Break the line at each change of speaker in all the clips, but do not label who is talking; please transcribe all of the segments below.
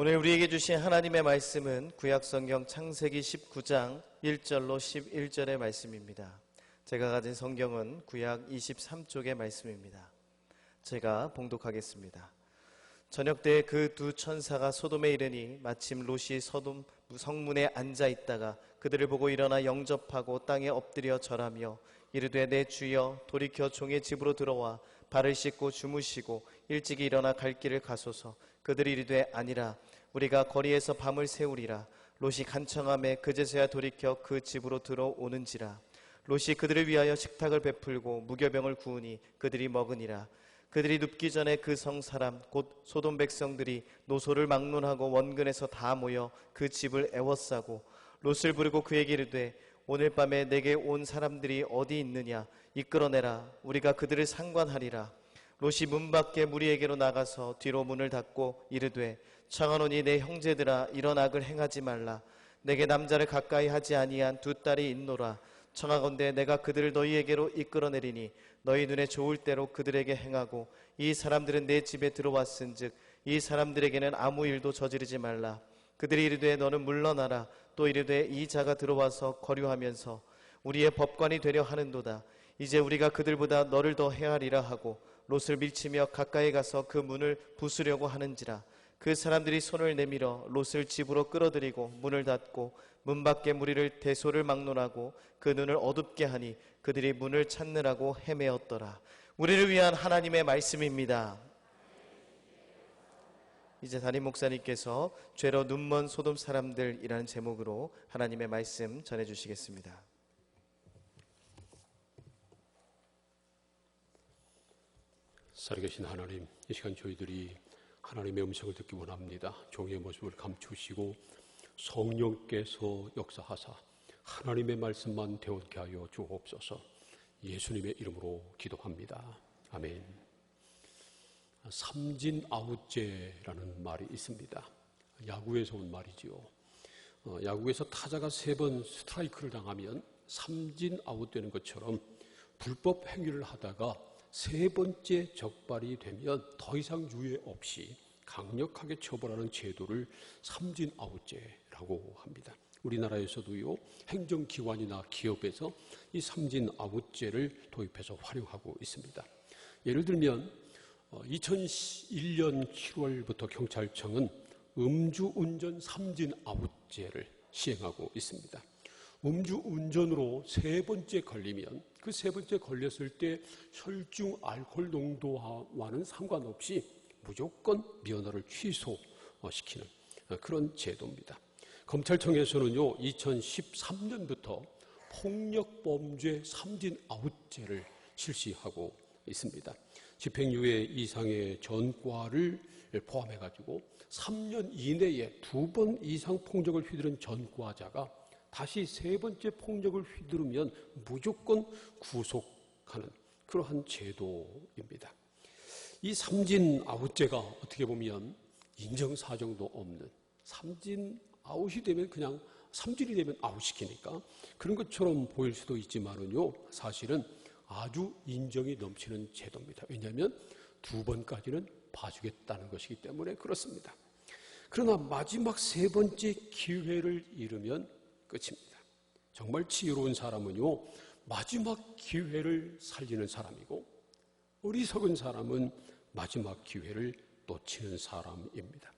오늘 우리에게 주신 하나님의 말씀은 구약성경 창세기 19장 1절로 11절의 말씀입니다. 제가 가진 성경은 구약 23쪽의 말씀입니다. 제가 봉독하겠습니다. 저녁 때 그 두 천사가 소돔에 이르니 마침 롯이 소돔 성문에 앉아 있다가 그들을 보고 일어나 영접하고 땅에 엎드려 절하며 이르되 내 주여 돌이켜 종의 집으로 들어와 발을 씻고 주무시고 일찍이 일어나 갈 길을 가소서. 그들이 이르되 아니라 우리가 거리에서 밤을 새우리라. 롯이 간청하매 그제서야 돌이켜 그 집으로 들어오는지라. 롯이 그들을 위하여 식탁을 베풀고 무교병을 구우니 그들이 먹으니라. 그들이 눕기 전에 그 성 사람 곧 소돔 백성들이 노소를 막론하고 원근에서 다 모여 그 집을 애워싸고 롯을 부르고 그에게 이르되 오늘 밤에 내게 온 사람들이 어디 있느냐 이끌어내라. 우리가 그들을 상관하리라. 롯이 문 밖에 무리에게로 나가서 뒤로 문을 닫고 이르되 청하노니 내 형제들아 이런 악을 행하지 말라. 내게 남자를 가까이 하지 아니한 두 딸이 있노라. 청하건대 내가 그들을 너희에게로 이끌어내리니 너희 눈에 좋을 대로 그들에게 행하고 이 사람들은 내 집에 들어왔은즉 이 사람들에게는 아무 일도 저지르지 말라. 그들이 이르되 너는 물러나라. 또 이르되 이 자가 들어와서 거류하면서 우리의 법관이 되려 하는도다. 이제 우리가 그들보다 너를 더 헤아리라 하고 롯을 밀치며 가까이 가서 그 문을 부수려고 하는지라. 그 사람들이 손을 내밀어 롯을 집으로 끌어들이고 문을 닫고 문 밖에 무리를 대소를 막론하고 그 눈을 어둡게 하니 그들이 문을 찾느라고 헤매었더라. 우리를 위한 하나님의 말씀입니다. 이제 담임 목사님께서 죄로 눈먼 소돔 사람들이라는 제목으로 하나님의 말씀 전해주시겠습니다.
살아계신 하나님, 이 시간 저희들이 하나님의 음성을 듣기 원합니다. 종의 모습을 감추시고 성령께서 역사하사 하나님의 말씀만 되었게 하여 주옵소서. 예수님의 이름으로 기도합니다. 아멘. 삼진아웃제라는 말이 있습니다. 야구에서 온 말이지요. 야구에서 타자가 3번 스트라이크를 당하면 삼진아웃되는 것처럼 불법 행위를 하다가 3번째 적발이 되면 더 이상 유예 없이 강력하게 처벌하는 제도를 삼진아웃제라고 합니다. 우리나라에서도요, 행정기관이나 기업에서 이 삼진아웃제를 도입해서 활용하고 있습니다. 예를 들면 2001년 7월부터 경찰청은 음주운전 삼진아웃제를 시행하고 있습니다. 음주운전으로 3번째 걸리면 그 3번째 걸렸을 때 혈중 알코올 농도와는 상관없이 무조건 면허를 취소시키는 그런 제도입니다. 검찰청에서는요, 2013년부터 폭력범죄 삼진아웃제를 실시하고 있습니다. 집행유예 이상의 전과를 포함해가지고 3년 이내에 2번 이상 폭력을 휘두른 전과자가 다시 3번째 폭력을 휘두르면 무조건 구속하는 그러한 제도입니다. 이 삼진아웃제가 어떻게 보면 인정사정도 없는 삼진아웃이 되면 그냥 삼진이 되면 아웃시키니까 그런 것처럼 보일 수도 있지만은요, 사실은 아주 인정이 넘치는 제도입니다. 왜냐하면 2번까지는 봐주겠다는 것이기 때문에 그렇습니다. 그러나 마지막 3번째 기회를 잃으면 끝입니다. 정말 지혜로운 사람은요, 마지막 기회를 살리는 사람이고 어리석은 사람은 마지막 기회를 놓치는 사람입니다.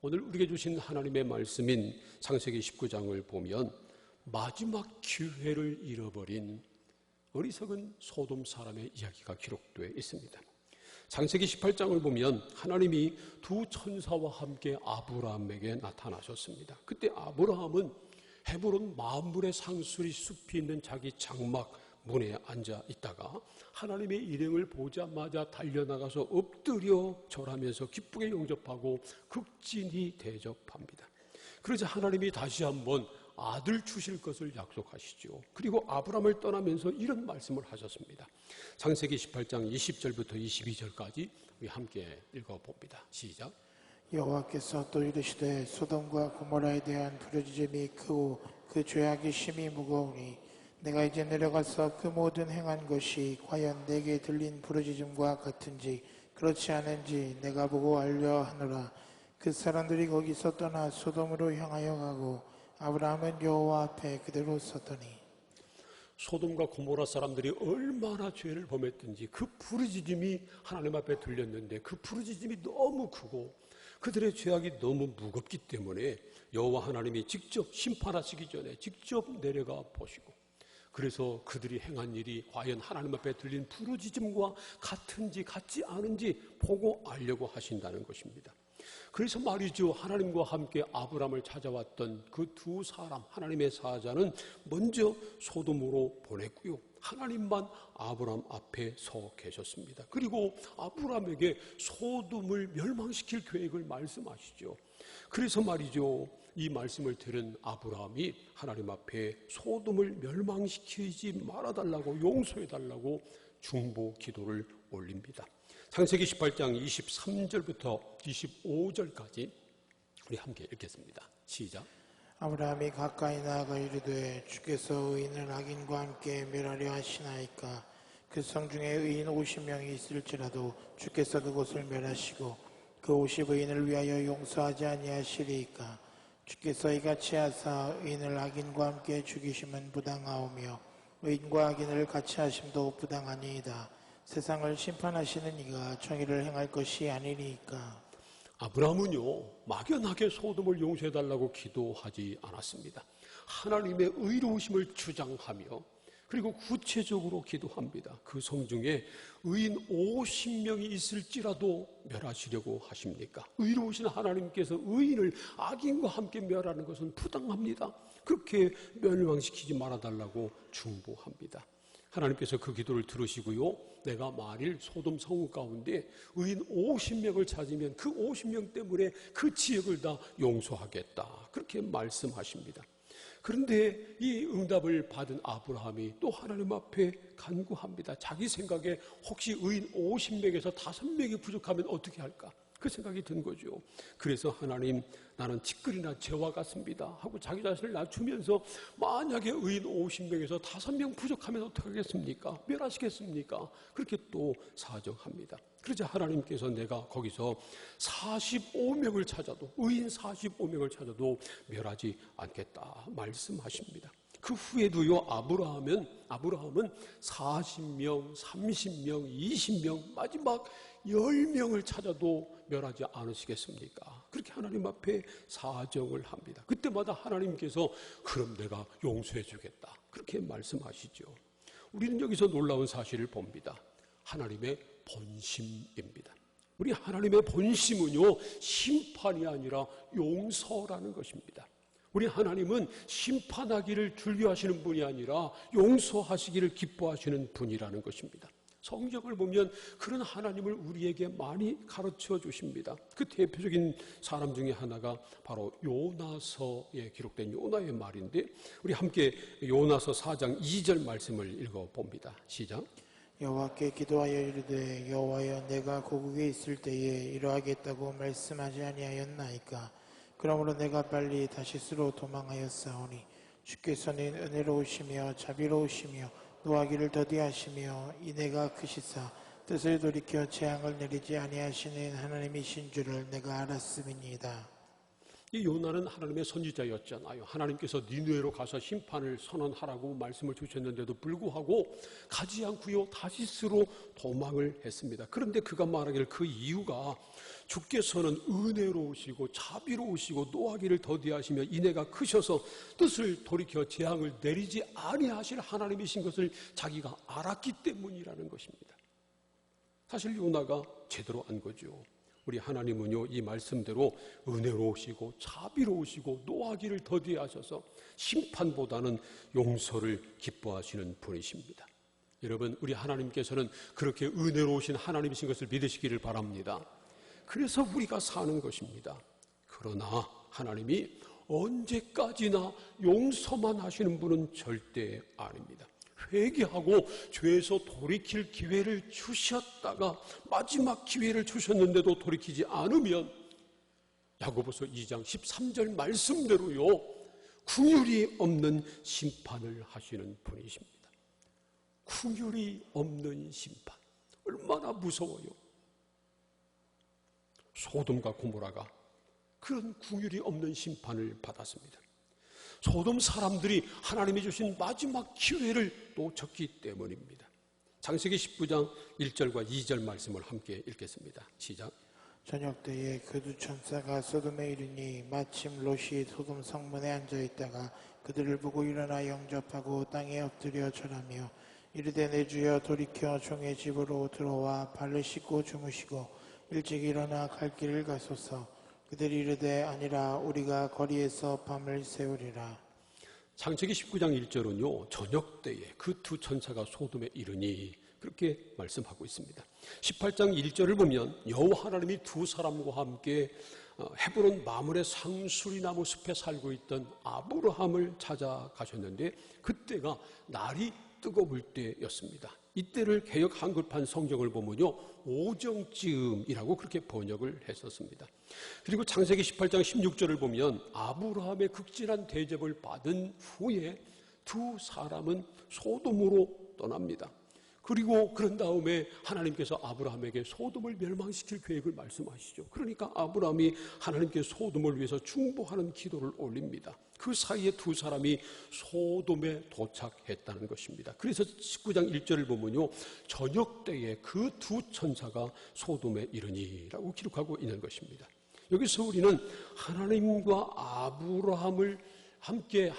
오늘 우리에게 주신 하나님의 말씀인 창세기 19장을 보면 마지막 기회를 잃어버린 어리석은 소돔 사람의 이야기가 기록되어 있습니다. 창세기 18장을 보면 하나님이 두 천사와 함께 아브라함에게 나타나셨습니다. 그때 아브라함은 헤브론 만물의 상수리 숲이 있는 자기 장막 문에 앉아 있다가 하나님의 일행을 보자마자 달려나가서 엎드려 절하면서 기쁘게 영접하고 극진히 대접합니다. 그러자 하나님이 다시 한번 아들 주실 것을 약속하시죠. 그리고 아브라함을 떠나면서 이런 말씀을 하셨습니다. 창세기 18장 20절부터 22절까지 우리 함께 읽어봅니다. 시작.
여호와께서 또 이르시되 소돔과 고모라에 대한 부르짖음이 크고 그 죄악이 심히 무거우니 내가 이제 내려가서 그 모든 행한 것이 과연 내게 들린 부르짖음과 같은지 그렇지 않은지 내가 보고 알려 하노라. 그 사람들이 거기서 떠나 소돔으로 향하여 가고 아브라함은 여호와 앞에 그대로 섰더니
소돔과 고모라 사람들이 얼마나 죄를 범했든지 그 부르짖음이 하나님 앞에 들렸는데 그 부르짖음이 너무 크고 그들의 죄악이 너무 무겁기 때문에 여호와 하나님이 직접 심판하시기 전에 직접 내려가 보시고 그래서 그들이 행한 일이 과연 하나님 앞에 들린 부르짖음과 같은지 같지 않은지 보고 알려고 하신다는 것입니다. 그래서 말이죠. 하나님과 함께 아브라함을 찾아왔던 그 두 사람 하나님의 사자는 먼저 소돔으로 보냈고요. 하나님만 아브라함 앞에 서 계셨습니다. 그리고 아브라함에게 소돔을 멸망시킬 계획을 말씀하시죠. 그래서 말이죠. 이 말씀을 들은 아브라함이 하나님 앞에 소돔을 멸망시키지 말아달라고 용서해달라고 중보 기도를 올립니다. 창세기 18장 23절부터 25절까지 우리 함께 읽겠습니다. 시작.
아브라함이 가까이 나아가 이르되 주께서 의인을 악인과 함께 멸하려 하시나이까. 그 성 중에 의인 50명이 있을지라도 주께서 그곳을 멸하시고 그 50의인을 위하여 용서하지 아니하시리이까. 주께서 이같이 하사 의인을 악인과 함께 죽이심은 부당하오며 의인과 악인을 같이 하심도 부당하니이다. 세상을 심판하시는 이가 정의를 행할 것이 아니니까.
아브라함은요 막연하게 소돔을 용서해달라고 기도하지 않았습니다. 하나님의 의로우심을 주장하며 그리고 구체적으로 기도합니다. 그 성 중에 의인 50명이 있을지라도 멸하시려고 하십니까? 의로우신 하나님께서 의인을 악인과 함께 멸하는 것은 부당합니다. 그렇게 멸망시키지 말아달라고 중보합니다. 하나님께서 그 기도를 들으시고요. 내가 만일 소돔 성읍 가운데 의인 50명을 찾으면 그 50명 때문에 그 지역을 다 용서하겠다. 그렇게 말씀하십니다. 그런데 이 응답을 받은 아브라함이 또 하나님 앞에 간구합니다. 자기 생각에 혹시 의인 50명에서 5명이 부족하면 어떻게 할까? 그 생각이 든 거죠. 그래서 하나님 나는 티끌이나 재와 같습니다 하고 자기 자신을 낮추면서 만약에 의인 50명에서 5명 부족하면 어떻게 하겠습니까? 멸하시겠습니까? 그렇게 또 사정합니다. 그러자 하나님께서 내가 거기서 45명을 찾아도 의인 45명을 찾아도 멸하지 않겠다 말씀하십니다. 그 후에도요 아브라함은 40명, 30명, 20명 마지막 10명을 찾아도 멸하지 않으시겠습니까? 그렇게 하나님 앞에 사정을 합니다. 그때마다 하나님께서 그럼 내가 용서해 주겠다 그렇게 말씀하시죠. 우리는 여기서 놀라운 사실을 봅니다. 하나님의 본심입니다. 우리 하나님의 본심은요 심판이 아니라 용서라는 것입니다. 우리 하나님은 심판하기를 즐겨하시는 분이 아니라 용서하시기를 기뻐하시는 분이라는 것입니다. 성경을 보면 그런 하나님을 우리에게 많이 가르쳐 주십니다. 그 대표적인 사람 중에 하나가 바로 요나서에 기록된 요나의 말인데 우리 함께 요나서 4장 2절 말씀을 읽어봅니다. 시작.
여호와께 기도하여 이르되 여호와여 내가 고국에 있을 때에 이러하겠다고 말씀하지 아니하였나이까. 그러므로 내가 빨리 다시스로 도망하였사오니 주께서는 은혜로우시며 자비로우시며 노하기를 더디하시며 인애가 크시사 뜻을 돌이켜 재앙을 내리지 아니하시는 하나님이신 줄을 내가 알았음이니이다.
이 요나는 하나님의 선지자였잖아요. 하나님께서 니느웨로 가서 심판을 선언하라고 말씀을 주셨는데도 불구하고 가지 않고요 다시스로 도망을 했습니다. 그런데 그가 말하기를 그 이유가 주께서는 은혜로우시고 자비로우시고 노하기를 더디하시며 인애가 크셔서 뜻을 돌이켜 재앙을 내리지 아니하실 하나님이신 것을 자기가 알았기 때문이라는 것입니다. 사실 요나가 제대로 안 거죠. 우리 하나님은요 이 말씀대로 은혜로우시고 자비로우시고 노하기를 더디하셔서 심판보다는 용서를 기뻐하시는 분이십니다. 여러분 우리 하나님께서는 그렇게 은혜로우신 하나님이신 것을 믿으시기를 바랍니다. 그래서 우리가 사는 것입니다. 그러나 하나님이 언제까지나 용서만 하시는 분은 절대 아닙니다. 회개하고 죄에서 돌이킬 기회를 주셨다가 마지막 기회를 주셨는데도 돌이키지 않으면 야고보서 2장 13절 말씀대로요 긍휼이 없는 심판을 하시는 분이십니다. 긍휼이 없는 심판 얼마나 무서워요. 소돔과 고모라가 그런 긍휼이 없는 심판을 받았습니다. 소돔 사람들이 하나님이 주신 마지막 기회를 놓쳤기 때문입니다. 창세기 19장 1절과 2절 말씀을 함께 읽겠습니다. 시작.
저녁 때에 그 두 천사가 소돔에 이르니 마침 롯이 소돔 성문에 앉아있다가 그들을 보고 일어나 영접하고 땅에 엎드려 절하며 이르되 내 주여 돌이켜 종의 집으로 들어와 발을 씻고 주무시고 일찍 일어나 갈 길을 가소서. 그들이 이르되 아니라 우리가 거리에서 밤을 새우리라.
창세기 19장 1절은요, 저녁 때에 그 두 천사가 소돔에 이르니 그렇게 말씀하고 있습니다. 18장 1절을 보면 여호와 하나님이 두 사람과 함께 헤브론 마물의 상수리나무 숲에 살고 있던 아브라함을 찾아가셨는데 그때가 날이 뜨거울 때였습니다. 이때를 개역 한글판 성경을 보면요, 오정쯤이라고 그렇게 번역을 했었습니다. 그리고 창세기 18장 16절을 보면 아브라함의 극진한 대접을 받은 후에 두 사람은 소돔으로 떠납니다. 그리고 그런 다음에 하나님께서 아브라함에게 소돔을 멸망시킬 계획을 말씀하시죠. 그러니까 아브라함이 하나님께 소돔을 위해서 중보하는 기도를 올립니다. 그 사이에 두 사람이 소돔에 도착했다는 것입니다. 그래서 19장 1절을 보면요, 저녁 때에 그 두 천사가 소돔에 이르니라고 기록하고 있는 것입니다. 여기서 우리는 하나님과 함께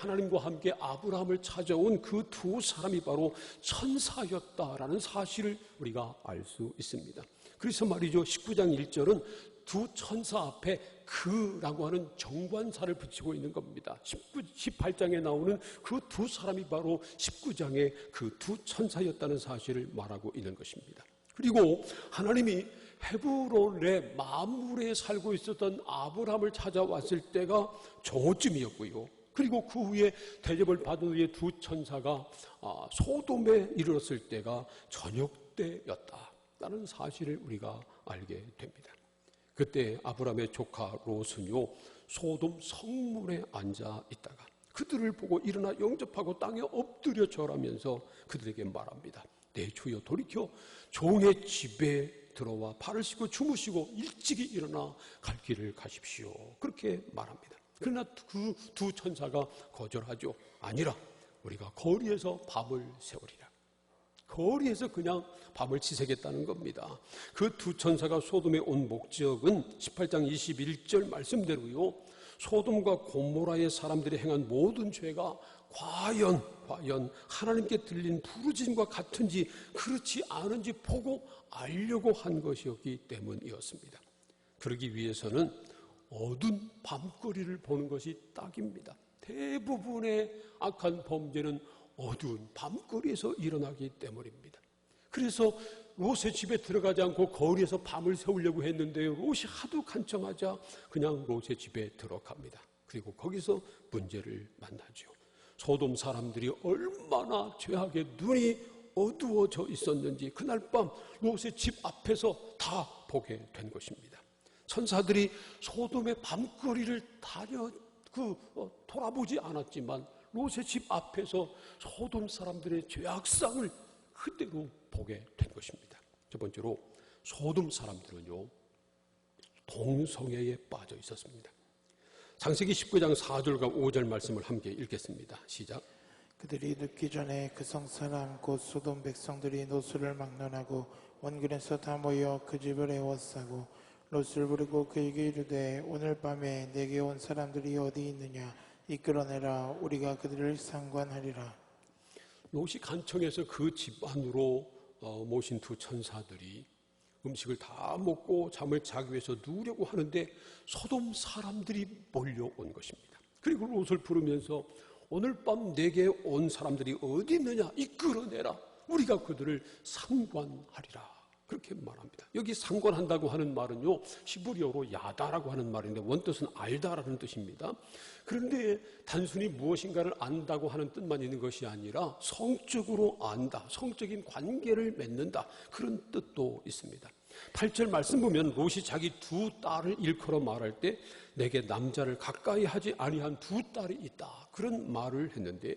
아브라함을 찾아온 그 두 사람이 바로 천사였다라는 사실을 우리가 알 수 있습니다. 그래서 말이죠, 19장 1절은 두 천사 앞에 그라고 하는 정관사를 붙이고 있는 겁니다. 18장에 나오는 그 두 사람이 바로 19장의 그 두 천사였다는 사실을 말하고 있는 것입니다. 그리고 하나님이 헤브론의 마물에 살고 있었던 아브라함을 찾아왔을 때가 정오쯤이었고요. 그리고 그 후에 대접을 받은 후에 두 천사가 소돔에 이르렀을 때가 저녁 때였다라는 사실을 우리가 알게 됩니다. 그때 아브라함의 조카 롯은요, 소돔 성문에 앉아 있다가 그들을 보고 일어나 영접하고 땅에 엎드려 절하면서 그들에게 말합니다. 내 주여 돌이켜 종의 집에 들어와 발을 씻고 주무시고 일찍이 일어나 갈 길을 가십시오. 그렇게 말합니다. 그러나 그 두 천사가 거절하죠. 아니라 우리가 거리에서 밤을 새우리라. 거리에서 그냥 밤을 지새겠다는 겁니다. 그 두 천사가 소돔에 온 목적은 18장 21절 말씀대로요, 소돔과 고모라의 사람들이 행한 모든 죄가 과연 하나님께 들린 부르짖음과 같은지 그렇지 않은지 보고 알려고 한 것이었기 때문이었습니다. 그러기 위해서는 어두운 밤거리를 보는 것이 딱입니다. 대부분의 악한 범죄는 어두운 밤거리에서 일어나기 때문입니다. 그래서 롯의 집에 들어가지 않고 거리에서 밤을 새우려고 했는데요, 롯이 하도 간청하자 그냥 롯의 집에 들어갑니다. 그리고 거기서 문제를 만나죠. 소돔 사람들이 얼마나 죄악에 눈이 어두워져 있었는지 그날 밤 롯의 집 앞에서 다 보게 된 것입니다. 천사들이 소돔의 밤거리를 돌아보지 않았지만 롯의 집 앞에서 소돔 사람들의 죄악상을 그대로 보게 된 것입니다. 첫 번째로 소돔 사람들은요, 동성애에 빠져 있었습니다. 창세기 19장 4절과 5절 말씀을 함께 읽겠습니다. 시작.
그들이 눕기 전에 그 성 사람 곧 소돔 백성들이 롯을 막론하고 원근에서 다 모여 그 집을 에워싸고 롯을 부르고 그에게 이르되 오늘 밤에 내게 온 사람들이 어디 있느냐 이끌어내라 우리가 그들을 상관하리라.
롯이 간청해서 그 집 안으로 모신 두 천사들이 음식을 다 먹고 잠을 자기 위해서 누우려고 하는데 소돔 사람들이 몰려온 것입니다. 그리고 롯을 부르면서 오늘 밤 내게 온 사람들이 어디 있느냐 이끌어내라 우리가 그들을 상관하리라 그렇게 말합니다. 여기 상관한다고 하는 말은요, 히브리어로 야다라고 하는 말인데 원뜻은 알다라는 뜻입니다. 그런데 단순히 무엇인가를 안다고 하는 뜻만 있는 것이 아니라 성적으로 안다, 성적인 관계를 맺는다 그런 뜻도 있습니다. 8절 말씀 보면 롯이 자기 두 딸을 일컬어 말할 때 내게 남자를 가까이 하지 아니한 두 딸이 있다. 그런 말을 했는데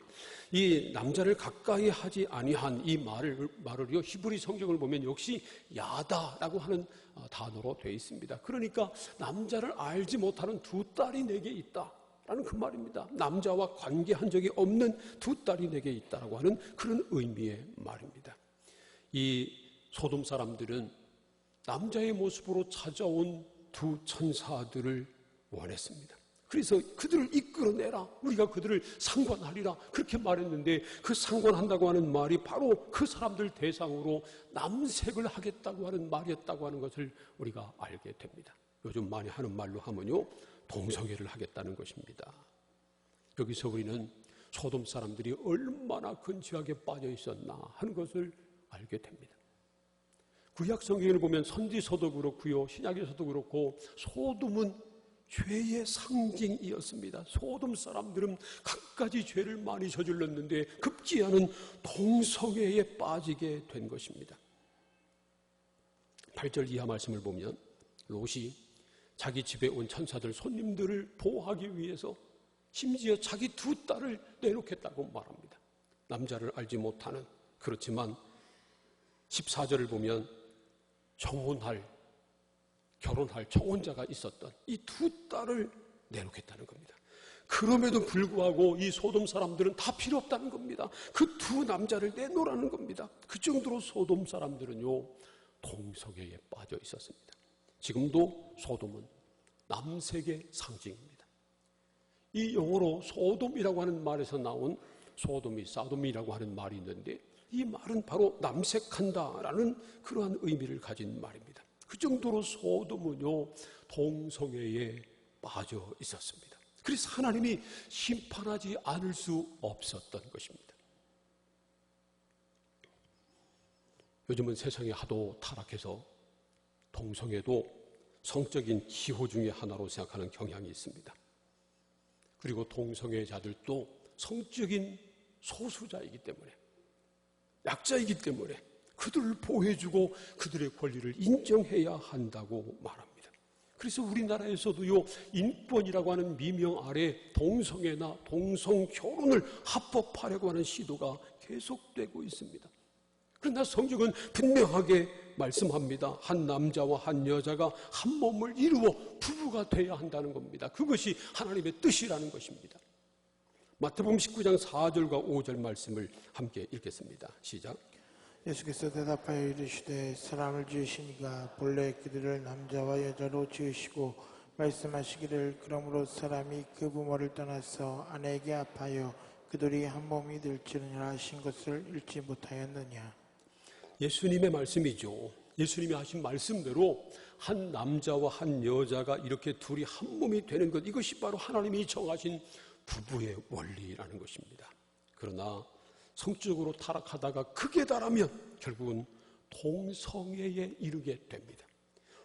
이 남자를 가까이 하지 아니한 이 말을요 히브리 성경을 보면 역시 야다라고 하는 단어로 되어 있습니다. 그러니까 남자를 알지 못하는 두 딸이 내게 있다. 라는 그 말입니다. 남자와 관계한 적이 없는 두 딸이 내게 있다라고 하는 그런 의미의 말입니다. 이 소돔 사람들은 남자의 모습으로 찾아온 두 천사들을 원했습니다. 그래서 그들을 이끌어내라. 우리가 그들을 상관하리라. 그렇게 말했는데 그 상관한다고 하는 말이 바로 그 사람들 대상으로 남색을 하겠다고 하는 말이었다고 하는 것을 우리가 알게 됩니다. 요즘 많이 하는 말로 하면요. 동성애를 하겠다는 것입니다. 여기서 우리는 소돔 사람들이 얼마나 근처하게 빠져 있었나 하는 것을 알게 됩니다. 구약 성경을 보면 선지서도 그렇고요, 신약에서도 그렇고 소돔은 죄의 상징이었습니다. 소돔 사람들은 갖가지 죄를 많이 저질렀는데 급기야는 동성애에 빠지게 된 것입니다. 8절 이하 말씀을 보면 롯이 자기 집에 온 천사들 손님들을 보호하기 위해서 심지어 자기 두 딸을 내놓겠다고 말합니다. 남자를 알지 못하는, 그렇지만 14절을 보면 결혼할 청혼자가 있었던 이 두 딸을 내놓겠다는 겁니다. 그럼에도 불구하고 이 소돔 사람들은 다 필요 없다는 겁니다. 그 두 남자를 내놓으라는 겁니다. 그 정도로 소돔 사람들은요 동성애에 빠져 있었습니다. 지금도 소돔은 남색의 상징입니다. 이 영어로 소돔이라고 하는 말에서 나온 소돔이 사돔이라고 하는 말이 있는데 이 말은 바로 남색한다라는 그러한 의미를 가진 말입니다. 그 정도로 소돔은요 동성애에 빠져 있었습니다. 그래서 하나님이 심판하지 않을 수 없었던 것입니다. 요즘은 세상이 하도 타락해서 동성애도 성적인 기호 중에 하나로 생각하는 경향이 있습니다. 그리고 동성애자들도 성적인 소수자이기 때문에, 약자이기 때문에 그들을 보호해주고 그들의 권리를 인정해야 한다고 말합니다. 그래서 우리나라에서도요 인권이라고 하는 미명 아래 동성애나 동성결혼을 합법화하려고 하는 시도가 계속되고 있습니다. 그러나 성경은 분명하게 말씀합니다. 한 남자와 한 여자가 한 몸을 이루어 부부가 되어야 한다는 겁니다. 그것이 하나님의 뜻이라는 것입니다. 마태복음 19장 4절과 5절 말씀을 함께 읽겠습니다. 시작.
예수께서 대답하여 이르시되 사람을 지으시니가 본래 그들을 남자와 여자로 지으시고 말씀하시기를 그러므로 사람이 그 부모를 떠나서 아내에게 합하여 그들이 한 몸이 될지니라 하신 것을 읽지 못하였느냐.
예수님의 말씀이죠. 예수님이 하신 말씀대로 한 남자와 한 여자가 이렇게 둘이 한 몸이 되는 것, 이것이 바로 하나님이 정하신 부부의 원리라는 것입니다. 그러나 성적으로 타락하다가 극에 달하면 결국은 동성애에 이르게 됩니다.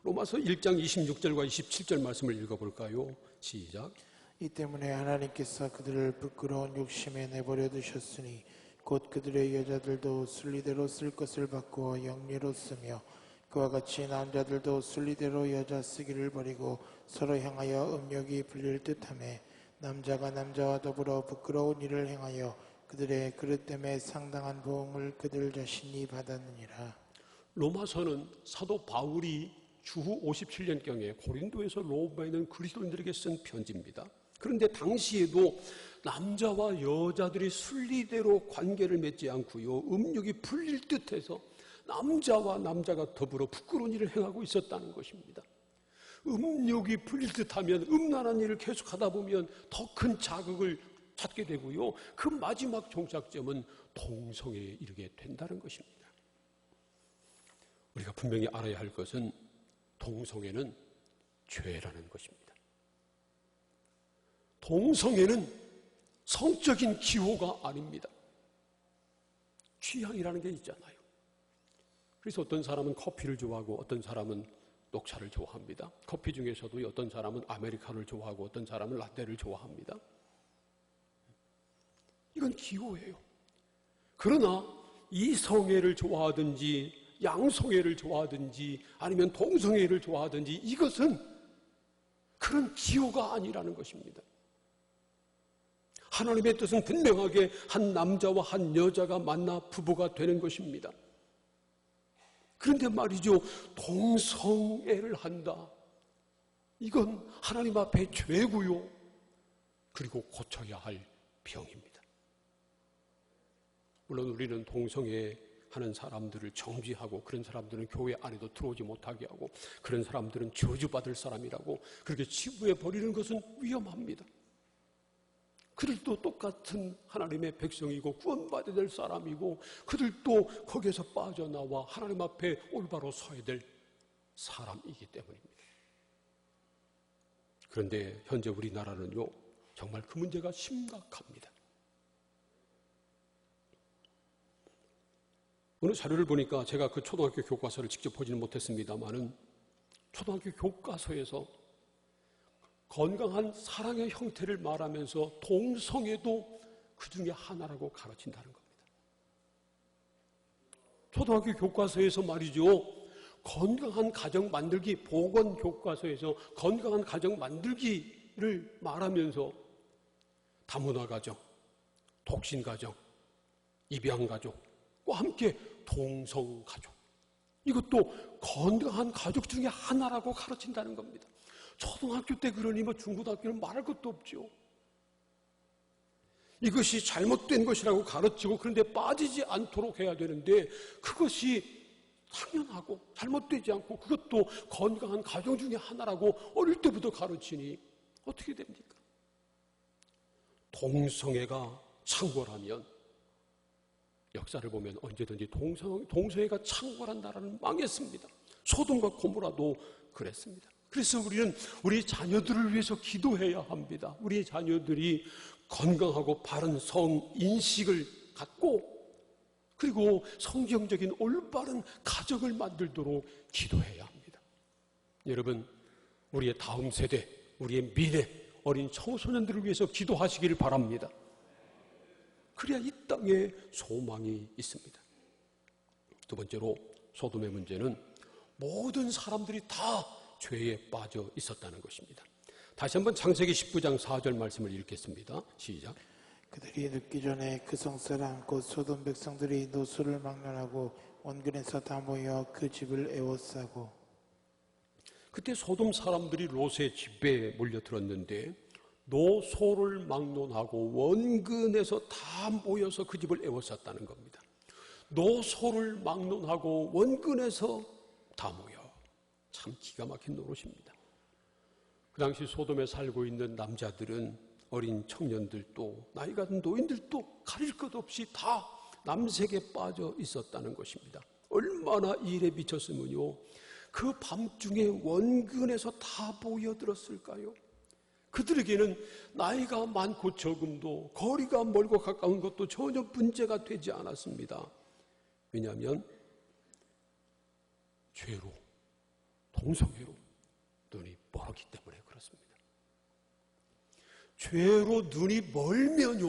로마서 1장 26절과 27절 말씀을 읽어볼까요? 시작.
이 때문에 하나님께서 그들을 부끄러운 욕심에 내버려 두셨으니 곧 그들의 여자들도 순리대로 쓸 것을 바꾸어 영리로 쓰며 그와 같이 남자들도 순리대로 여자 쓰기를 버리고 서로 향하여 음욕이 불릴 듯하며 남자가 남자와 더불어 부끄러운 일을 행하여 그들의 그릇됨에 상당한 보응을 그들 자신이 받았느니라.
로마서는 사도 바울이 주후 57년경에 고린도에서 로마에 있는 그리스도인들에게 쓴 편지입니다. 그런데 당시에도 남자와 여자들이 순리대로 관계를 맺지 않고요, 음욕이 불릴 듯해서 남자와 남자가 더불어 부끄러운 일을 행하고 있었다는 것입니다. 음욕이 불릴 듯하면 음란한 일을 계속하다 보면 더 큰 자극을 찾게 되고요, 그 마지막 종착점은 동성애에 이르게 된다는 것입니다. 우리가 분명히 알아야 할 것은 동성애는 죄라는 것입니다. 동성애는 성적인 기호가 아닙니다. 취향이라는 게 있잖아요. 그래서 어떤 사람은 커피를 좋아하고 어떤 사람은 녹차를 좋아합니다. 커피 중에서도 어떤 사람은 아메리카노를 좋아하고 어떤 사람은 라떼를 좋아합니다. 이건 기호예요. 그러나 이성애를 좋아하든지 양성애를 좋아하든지 아니면 동성애를 좋아하든지 이것은 그런 기호가 아니라는 것입니다. 하나님의 뜻은 분명하게 한 남자와 한 여자가 만나 부부가 되는 것입니다. 그런데 말이죠, 동성애를 한다. 이건 하나님 앞에 죄고요. 그리고 고쳐야 할 병입니다. 물론 우리는 동성애 하는 사람들을 정죄하고 그런 사람들은 교회 안에도 들어오지 못하게 하고 그런 사람들은 저주받을 사람이라고 그렇게 치부해 버리는 것은 위험합니다. 그들도 똑같은 하나님의 백성이고 구원받아야 될 사람이고 그들도 거기에서 빠져나와 하나님 앞에 올바로 서야 될 사람이기 때문입니다. 그런데 현재 우리나라는요, 정말 그 문제가 심각합니다. 어느 자료를 보니까 제가 그 초등학교 교과서를 직접 보지는 못했습니다만은 초등학교 교과서에서 건강한 사랑의 형태를 말하면서 동성애도 그 중에 하나라고 가르친다는 겁니다. 초등학교 교과서에서 말이죠, 건강한 가정 만들기, 보건 교과서에서 건강한 가정 만들기를 말하면서 다문화 가정, 독신 가정, 입양 가족과 함께 동성 가족, 이것도 건강한 가족 중에 하나라고 가르친다는 겁니다. 초등학교 때 그러니 뭐 중고등학교는 말할 것도 없죠. 이것이 잘못된 것이라고 가르치고 그런데 빠지지 않도록 해야 되는데 그것이 당연하고 잘못되지 않고 그것도 건강한 가정 중에 하나라고 어릴 때부터 가르치니 어떻게 됩니까? 동성애가 창궐하면 역사를 보면 언제든지 동성애가 창궐한 나라는 망했습니다. 소돔과 고모라도 그랬습니다. 그래서 우리는 우리 자녀들을 위해서 기도해야 합니다. 우리 자녀들이 건강하고 바른 성인식을 갖고 그리고 성경적인 올바른 가정을 만들도록 기도해야 합니다. 여러분, 우리의 다음 세대, 우리의 미래 어린 청소년들을 위해서 기도하시기를 바랍니다. 그래야 이 땅에 소망이 있습니다. 두 번째로 소돔의 문제는 모든 사람들이 다 죄에 빠져 있었다는 것입니다. 다시 한번 창세기 19장 4절 말씀을 읽겠습니다. 시작.
그들이 눕기 전에 그 성사람 곧 소돔 백성들이 노소를 막론하고 원근에서 다 모여 그 집을 에워싸고.
그때 소돔 사람들이 롯의 집에 몰려들었는데 노소를 막론하고 원근에서 다 모여서 그 집을 에워쌌다는 겁니다. 노소를 막론하고 원근에서 다 모여. 참 기가 막힌 노릇입니다. 그 당시 소돔에 살고 있는 남자들은 어린 청년들도 나이가 든 노인들도 가릴 것 없이 다 남색에 빠져 있었다는 것입니다. 얼마나 일에 미쳤으면요, 그 밤중에 원근에서 다 모여들었을까요? 그들에게는 나이가 많고 적음도 거리가 멀고 가까운 것도 전혀 문제가 되지 않았습니다. 왜냐하면 죄로, 동성애로 눈이 멀었기 때문에 그렇습니다. 죄로 눈이 멀면요,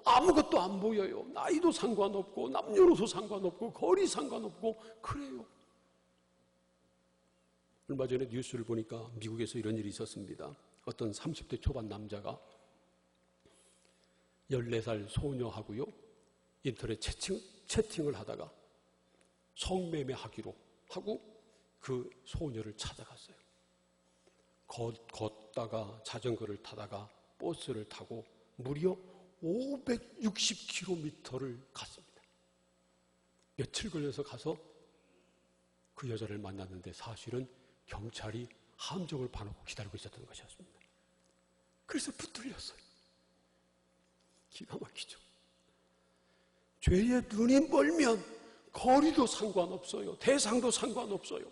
아무것도 안 보여요. 나이도 상관없고 남녀노소 상관없고 거리 상관없고 그래요. 얼마 전에 뉴스를 보니까 미국에서 이런 일이 있었습니다. 어떤 30대 초반 남자가 14살 소녀하고요, 인터넷 채팅을 하다가 성매매하기로 하고 그 소녀를 찾아갔어요. 걷다가 자전거를 타다가 버스를 타고 무려 560km를 갔습니다. 며칠 걸려서 가서 그 여자를 만났는데 사실은 경찰이 함정을 파놓고 기다리고 있었던 것이었습니다. 그래서 붙들렸어요. 기가 막히죠. 죄에 눈이 멀면 거리도 상관없어요. 대상도 상관없어요.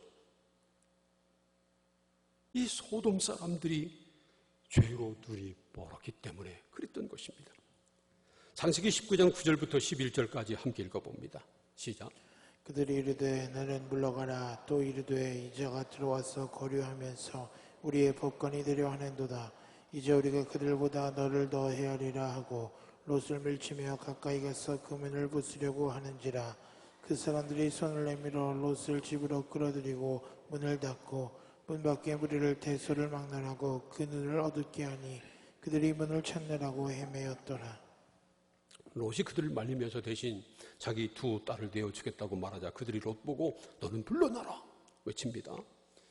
이 소돔 사람들이 죄로 눈이 멀었기 때문에 그랬던 것입니다. 창세기 19장 9절부터 11절까지 함께 읽어봅니다. 시작.
그들이 이르되 너는 물러가라. 또 이르되 이제가 들어와서 거류하면서 우리의 법관이 되려 하는도다. 이제 우리가 그들보다 너를 더 헤아리라 하고 롯을 밀치며 가까이 가서 그 문을 부수려고 하는지라. 그 사람들이 손을 내밀어 롯을 집으로 끌어들이고 문을 닫고 문 밖에 무리를 대소를 막론하고 그 눈을 어둡게 하니 그들이 문을 찾느라고 헤매었더라.
롯이 그들을 말리면서 대신 자기 두 딸을 내어주겠다고 말하자 그들이 롯 보고 너는 물러나라 외칩니다.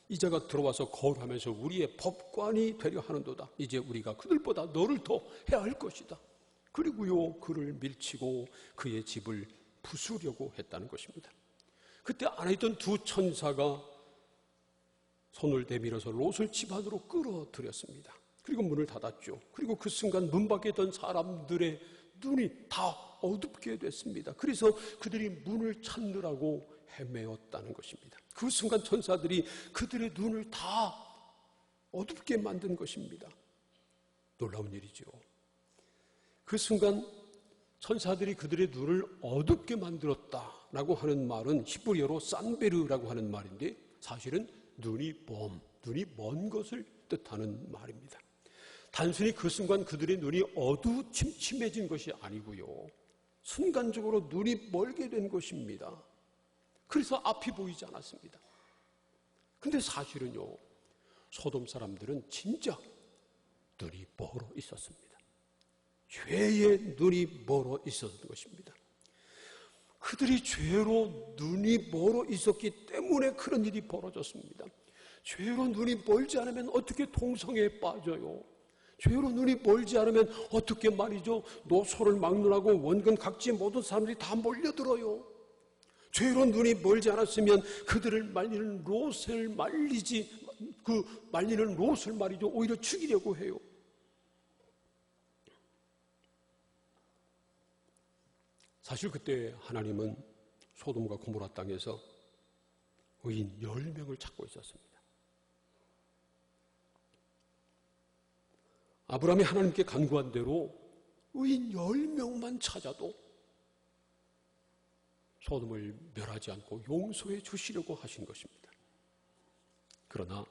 이자가 들어와서 거울하면서 우리의 법관이 되려 하는도다. 이제 우리가 그들보다 너를 더 해야 할 것이다. 그리고요 그를 밀치고 그의 집을 부수려고 했다는 것입니다. 그때 안에 있던 두 천사가 손을 내밀어서 롯을 집 안으로 끌어들였습니다. 그리고 문을 닫았죠. 그리고 그 순간 문 밖에 있던 사람들의 눈이 다 어둡게 됐습니다. 그래서 그들이 문을 찾느라고 헤매었다는 것입니다. 그 순간 천사들이 그들의 눈을 다 어둡게 만든 것입니다. 놀라운 일이죠. 그 순간 천사들이 그들의 눈을 어둡게 만들었다라고 하는 말은 히브리어로 산베르라고 하는 말인데 사실은 눈이 먼 것을 뜻하는 말입니다. 단순히 그 순간 그들의 눈이 어두침침해진 것이 아니고요. 순간적으로 눈이 멀게 된 것입니다. 그래서 앞이 보이지 않았습니다. 근데 사실은요, 소돔 사람들은 진짜 눈이 멀어 있었습니다. 죄의 눈이 멀어 있었던 것입니다. 그들이 죄로 눈이 멀어 있었기 때문에 그런 일이 벌어졌습니다. 죄로 눈이 멀지 않으면 어떻게 동성애에 빠져요? 죄로 눈이 멀지 않으면 어떻게 말이죠? 노소를 막론하고 원근 각지 모든 사람들이 다 몰려들어요. 죄로 눈이 멀지 않았으면 그들을 말리는 롯을 말리는 롯을 말이죠 오히려 죽이려고 해요. 사실 그때 하나님은 소돔과 고모라 땅에서 의인 10명을 찾고 있었습니다. 아브라함이 하나님께 간구한 대로 의인 10명만 찾아도 소돔을 멸하지 않고 용서해 주시려고 하신 것입니다. 그러나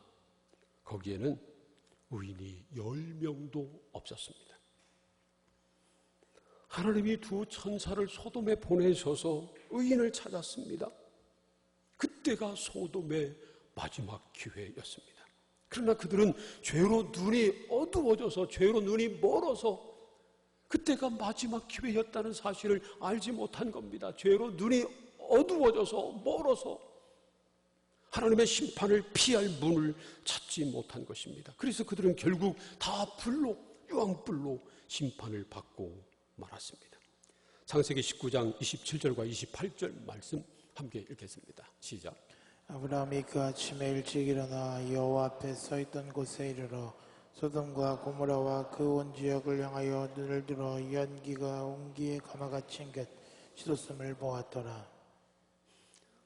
거기에는 의인이 10명도 없었습니다. 하나님이 두 천사를 소돔에 보내셔서 의인을 찾았습니다. 그때가 소돔의 마지막 기회였습니다. 그러나 그들은 죄로 눈이 어두워져서 죄로 눈이 멀어서 그때가 마지막 기회였다는 사실을 알지 못한 겁니다. 죄로 눈이 어두워져서 멀어서 하나님의 심판을 피할 문을 찾지 못한 것입니다. 그래서 그들은 결국 다 유황불로 심판을 받고 말았습니다. 창세기 19장 27절과 28절 말씀 함께 읽겠습니다. 시작.
아브라함이 그 아침에 일찍 일어나 여호와 앞에 서 있던 곳에 이르러 소돔과 고모라와 그 온 지역을 향하여 눈을 들어 연기가 옹기에 가마같이 것 씻었음을 보았더라.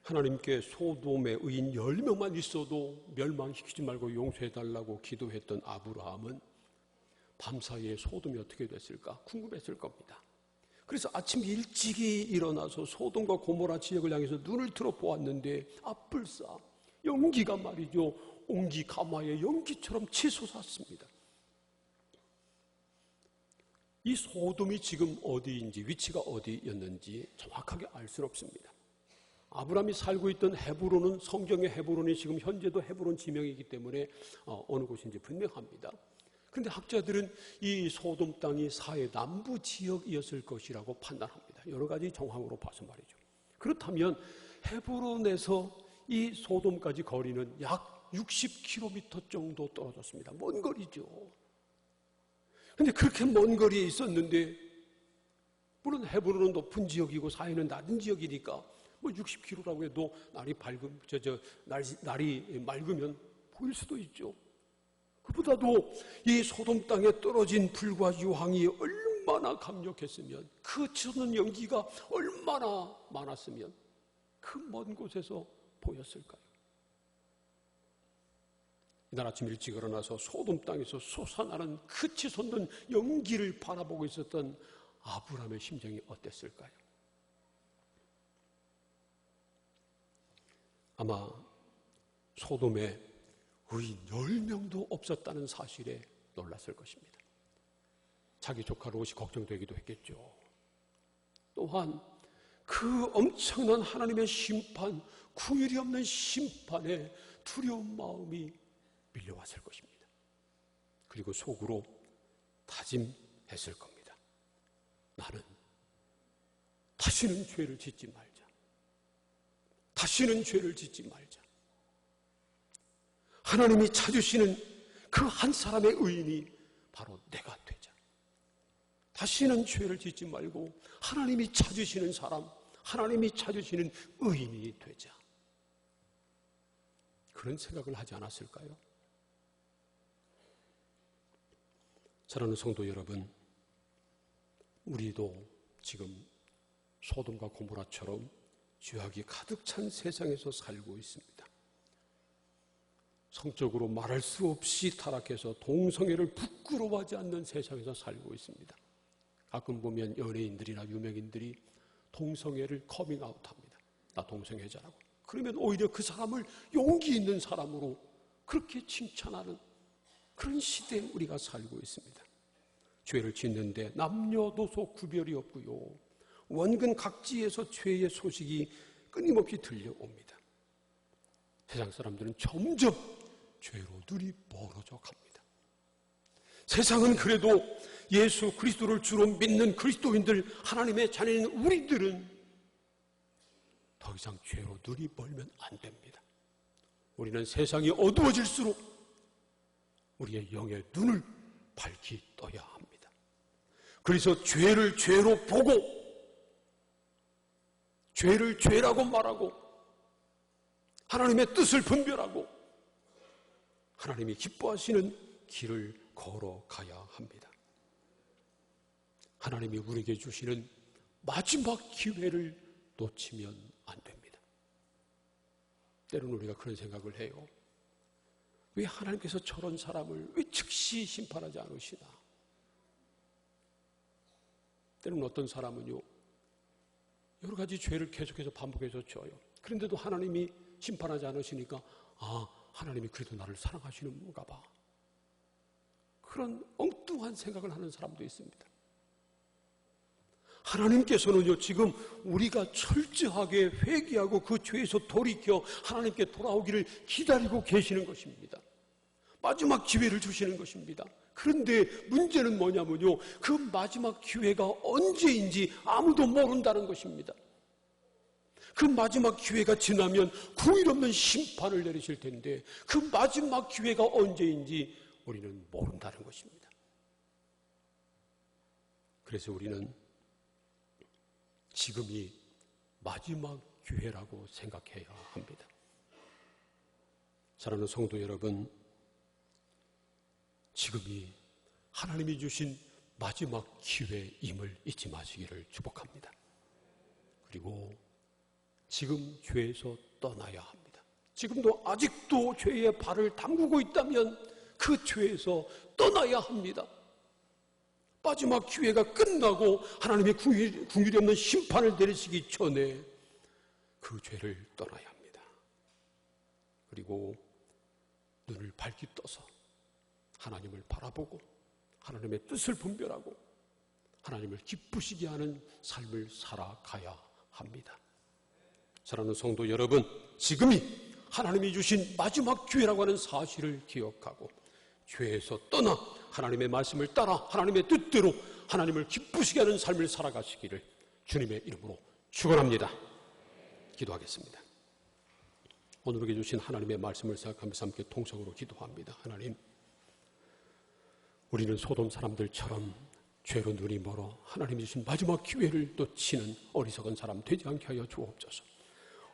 하나님께 소돔의 의인 10명만 있어도 멸망시키지 말고 용서해달라고 기도했던 아브라함은 밤사이에 소돔이 어떻게 됐을까 궁금했을 겁니다. 그래서 아침 일찍이 일어나서 소돔과 고모라 지역을 향해서 눈을 들어 보았는데 앞불싸 연기가 말이죠 옹기 가마의 연기처럼 치솟았습니다. 이 소돔이 지금 어디인지 위치가 어디였는지 정확하게 알 수는 없습니다. 아브라함이 살고 있던 헤브론은 성경의 헤브론이 지금 현재도 헤브론 지명이기 때문에 어느 곳인지 분명합니다. 그런데 학자들은 이 소돔 땅이 사해 남부 지역이었을 것이라고 판단합니다. 여러 가지 정황으로 봐서 말이죠. 그렇다면 헤브론에서 이 소돔까지 거리는 약 60km 정도 떨어졌습니다. 먼 거리죠. 그런데 그렇게 먼 거리에 있었는데 물론 헤브론은 높은 지역이고 사해는 낮은 지역이니까 뭐 60km라고 해도 날이 맑으면 보일 수도 있죠. 그보다도 이 소돔 땅에 떨어진 불과 유황이 얼마나 강력했으면 그 치솟는 연기가 얼마나 많았으면 그 먼 곳에서 보였을까요? 이날 아침 일찍 일어나서 소돔 땅에서 솟아나는 그 치솟는 연기를 바라보고 있었던 아브라함의 심정이 어땠을까요? 아마 소돔에 의인 10명도 없었다는 사실에 놀랐을 것입니다. 자기 조카 롯이 걱정되기도 했겠죠. 또한 그 엄청난 하나님의 심판, 구일이 없는 심판에 두려운 마음이 밀려왔을 것입니다. 그리고 속으로 다짐했을 겁니다. 나는 다시는 죄를 짓지 말자. 다시는 죄를 짓지 말자. 하나님이 찾으시는 그 한 사람의 의인이 바로 내가 되자. 다시는 죄를 짓지 말고 하나님이 찾으시는 사람, 하나님이 찾으시는 의인이 되자. 그런 생각을 하지 않았을까요? 사랑하는 성도 여러분, 우리도 지금 소돔과 고모라처럼 죄악이 가득 찬 세상에서 살고 있습니다. 성적으로 말할 수 없이 타락해서 동성애를 부끄러워하지 않는 세상에서 살고 있습니다. 가끔 보면 연예인들이나 유명인들이 동성애를 커밍아웃합니다. 나 동성애자라고. 그러면 오히려 그 사람을 용기 있는 사람으로 그렇게 칭찬하는 그런 시대에 우리가 살고 있습니다. 죄를 짓는데 남녀노소 구별이 없고요. 원근 각지에서 죄의 소식이 끊임없이 들려옵니다. 세상 사람들은 점점 죄로 눈이 멀어져 갑니다. 세상은 그래도 예수 그리스도를 주로 믿는 그리스도인들, 하나님의 자녀인 우리들은 더 이상 죄로 눈이 멀면 안 됩니다. 우리는 세상이 어두워질수록 우리의 영의 눈을 밝히 떠야 합니다. 그래서 죄를 죄로 보고 죄를 죄라고 말하고 하나님의 뜻을 분별하고 하나님이 기뻐하시는 길을 걸어가야 합니다. 하나님이 우리에게 주시는 마지막 기회를 놓치면 안 됩니다. 때로는 우리가 그런 생각을 해요. 왜 하나님께서 저런 사람을 왜 즉시 심판하지 않으시나? 때로는 어떤 사람은요, 여러 가지 죄를 계속해서 반복해서 져요. 그런데도 하나님이 심판하지 않으시니까 하나님이 그래도 나를 사랑하시는가 봐. 그런 엉뚱한 생각을 하는 사람도 있습니다. 하나님께서는요, 지금 우리가 철저하게 회개하고 그 죄에서 돌이켜 하나님께 돌아오기를 기다리고 계시는 것입니다. 마지막 기회를 주시는 것입니다. 그런데 문제는 뭐냐면요, 그 마지막 기회가 언제인지 아무도 모른다는 것입니다. 그 마지막 기회가 지나면 구일 없는 심판을 내리실 텐데 그 마지막 기회가 언제인지 우리는 모른다는 것입니다. 그래서 우리는 지금이 마지막 기회라고 생각해야 합니다. 사랑하는 성도 여러분, 지금이 하나님이 주신 마지막 기회임을 잊지 마시기를 축복합니다. 그리고 지금 죄에서 떠나야 합니다. 지금도 아직도 죄에 발을 담그고 있다면 그 죄에서 떠나야 합니다. 마지막 기회가 끝나고 하나님의 궁율이 없는 심판을 내리시기 전에 그 죄를 떠나야 합니다. 그리고 눈을 밝히 떠서 하나님을 바라보고 하나님의 뜻을 분별하고 하나님을 기쁘시게 하는 삶을 살아가야 합니다. 사랑하는 성도 여러분, 지금이 하나님이 주신 마지막 기회라고 하는 사실을 기억하고 죄에서 떠나 하나님의 말씀을 따라 하나님의 뜻대로 하나님을 기쁘시게 하는 삶을 살아가시기를 주님의 이름으로 축원합니다. 기도하겠습니다. 오늘 우리에게 주신 하나님의 말씀을 생각하면서 함께 통성으로 기도합니다. 하나님, 우리는 소돔 사람들처럼 죄로 눈이 멀어 하나님이 주신 마지막 기회를 놓치는 어리석은 사람 되지 않게 하여 주옵소서.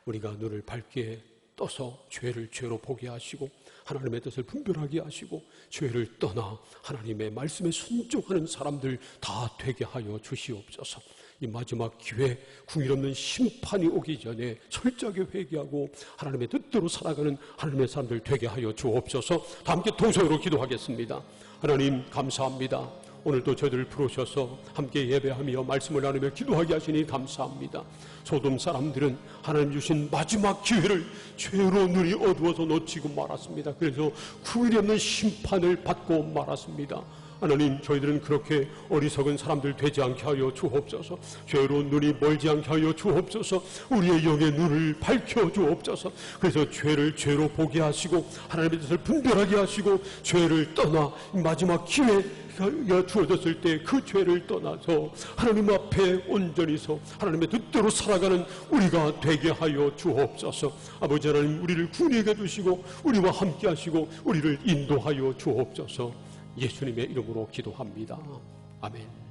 우리가 눈을 밝게 떠서 죄를 죄로 보게 하시고 하나님의 뜻을 분별하게 하시고 죄를 떠나 하나님의 말씀에 순종하는 사람들 다 되게 하여 주시옵소서. 이 마지막 기회, 궁일 없는 심판이 오기 전에 철저하게 회개하고 하나님의 뜻대로 살아가는 하나님의 사람들 되게 하여 주옵소서. 다 함께 동성으로 기도하겠습니다. 하나님 감사합니다. 오늘도 저희들을 부르셔서 함께 예배하며 말씀을 나누며 기도하게 하시니 감사합니다. 소돔 사람들은 하나님 주신 마지막 기회를 죄로 눈이 어두워서 놓치고 말았습니다. 그래서 구일이 없는 심판을 받고 말았습니다. 하나님, 저희들은 그렇게 어리석은 사람들 되지 않게 하여 주옵소서. 죄로 눈이 멀지 않게 하여 주옵소서. 우리의 영의 눈을 밝혀 주옵소서. 그래서 죄를 죄로 보게 하시고 하나님의 뜻을 분별하게 하시고 죄를 떠나 마지막 기회가 주어졌을 때 그 죄를 떠나서 하나님 앞에 온전히 서 하나님의 뜻대로 살아가는 우리가 되게 하여 주옵소서. 아버지 하나님, 우리를 구원하게 해주시고 우리와 함께 하시고 우리를 인도하여 주옵소서. 예수님의 이름으로 기도합니다. 아멘.